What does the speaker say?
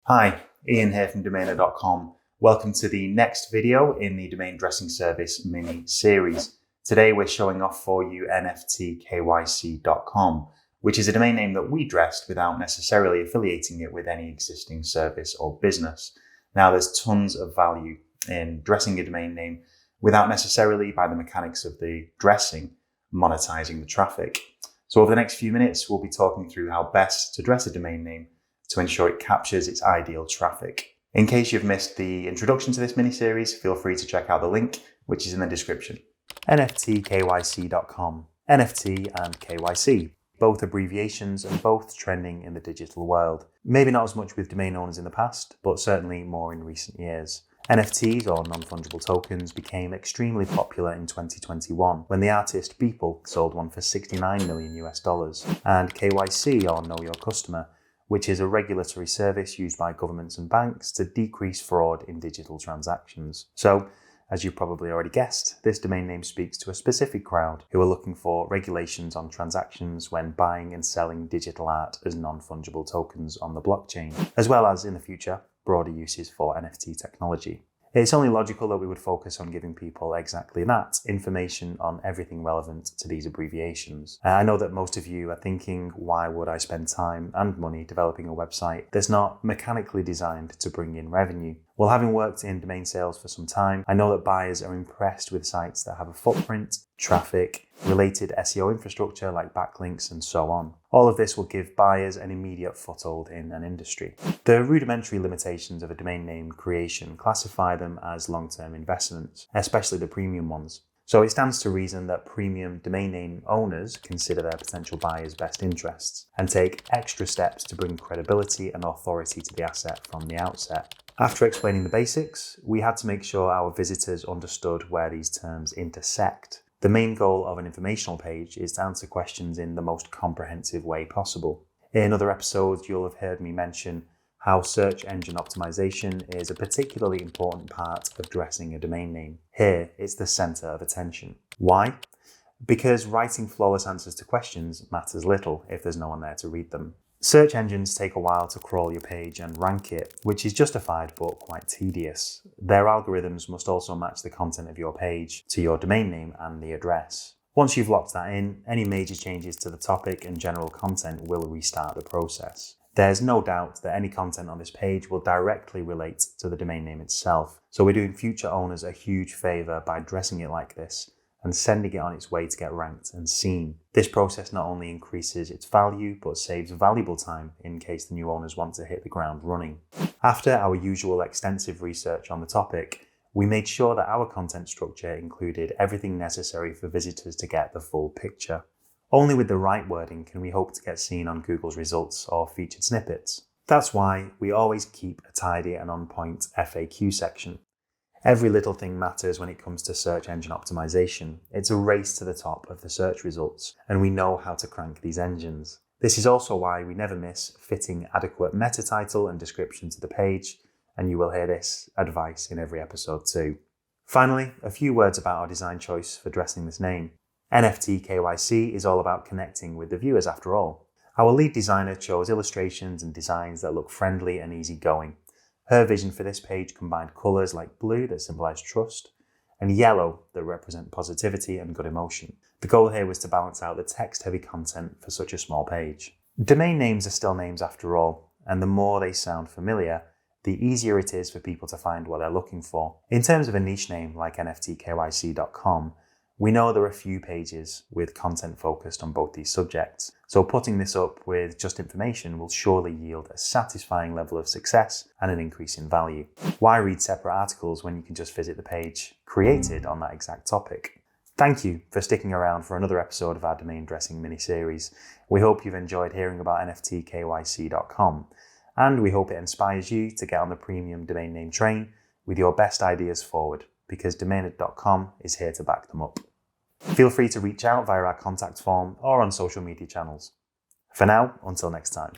Hi, Ian here from Domainer.com. Welcome to the next video in the Domain Dressing Service mini-series. Today we're showing off for you NFTKYC.com, which is a domain name that we dressed without necessarily affiliating it with any existing service or business. Now there's tons of value in dressing a domain name without necessarily, by the mechanics of the dressing, monetizing the traffic. So over the next few minutes, we'll be talking through how best to dress a domain name to ensure it captures its ideal traffic. In case you've missed the introduction to this mini-series, feel free to check out the link, which is in the description. NFTKYC.com. NFT and KYC, both abbreviations and both trending in the digital world. Maybe not as much with domain owners in the past, but certainly more in recent years. NFTs, or non-fungible tokens, became extremely popular in 2021 when the artist Beeple sold one for $69 million US, and KYC, or Know Your Customer, which is a regulatory service used by governments and banks to decrease fraud in digital transactions. So, as you've probably already guessed, this domain name speaks to a specific crowd who are looking for regulations on transactions when buying and selling digital art as non-fungible tokens on the blockchain, as well as, in the future, broader uses for NFT technology. It's only logical that we would focus on giving people exactly that, information on everything relevant to these abbreviations. I know that most of you are thinking, why would I spend time and money developing a website that's not mechanically designed to bring in revenue? Well, having worked in domain sales for some time, I know that buyers are impressed with sites that have a footprint, traffic, related SEO infrastructure like backlinks and so on. All of this will give buyers an immediate foothold in an industry. The rudimentary limitations of a domain name creation classify them as long-term investments, especially the premium ones. So it stands to reason that premium domain name owners consider their potential buyers' best interests and take extra steps to bring credibility and authority to the asset from the outset. After explaining the basics, we had to make sure our visitors understood where these terms intersect. The main goal of an informational page is to answer questions in the most comprehensive way possible. In other episodes, you'll have heard me mention how search engine optimization is a particularly important part of dressing a domain name. Here, it's the center of attention. Why? Because writing flawless answers to questions matters little if there's no one there to read them. Search engines take a while to crawl your page and rank it, which is justified but quite tedious. Their algorithms must also match the content of your page to your domain name and the address. Once you've locked that in, any major changes to the topic and general content will restart the process. There's no doubt that any content on this page will directly relate to the domain name itself, so we're doing future owners a huge favor by dressing it like this and sending it on its way to get ranked and seen. This process not only increases its value, but saves valuable time in case the new owners want to hit the ground running. After our usual extensive research on the topic, we made sure that our content structure included everything necessary for visitors to get the full picture. Only with the right wording can we hope to get seen on Google's results or featured snippets. That's why we always keep a tidy and on-point FAQ section. Every little thing matters when it comes to search engine optimization. It's a race to the top of the search results, and we know how to crank these engines. This is also why we never miss fitting adequate meta title and description to the page, and you will hear this advice in every episode too. Finally, a few words about our design choice for dressing this name. NFT KYC is all about connecting with the viewers after all. Our lead designer chose illustrations and designs that look friendly and easygoing. Her vision for this page combined colours like blue that symbolise trust and yellow that represent positivity and good emotion. The goal here was to balance out the text-heavy content for such a small page. Domain names are still names after all, and the more they sound familiar, the easier it is for people to find what they're looking for. In terms of a niche name like NFTKYC.com, we know there are few pages with content focused on both these subjects, so putting this up with just information will surely yield a satisfying level of success and an increase in value. Why read separate articles when you can just visit the page created on that exact topic? Thank you for sticking around for another episode of our domain dressing mini-series. We hope you've enjoyed hearing about NFTKYC.com, and we hope it inspires you to get on the premium domain name train with your best ideas forward, because Domainer.com is here to back them up. Feel free to reach out via our contact form or on social media channels. For now, until next time.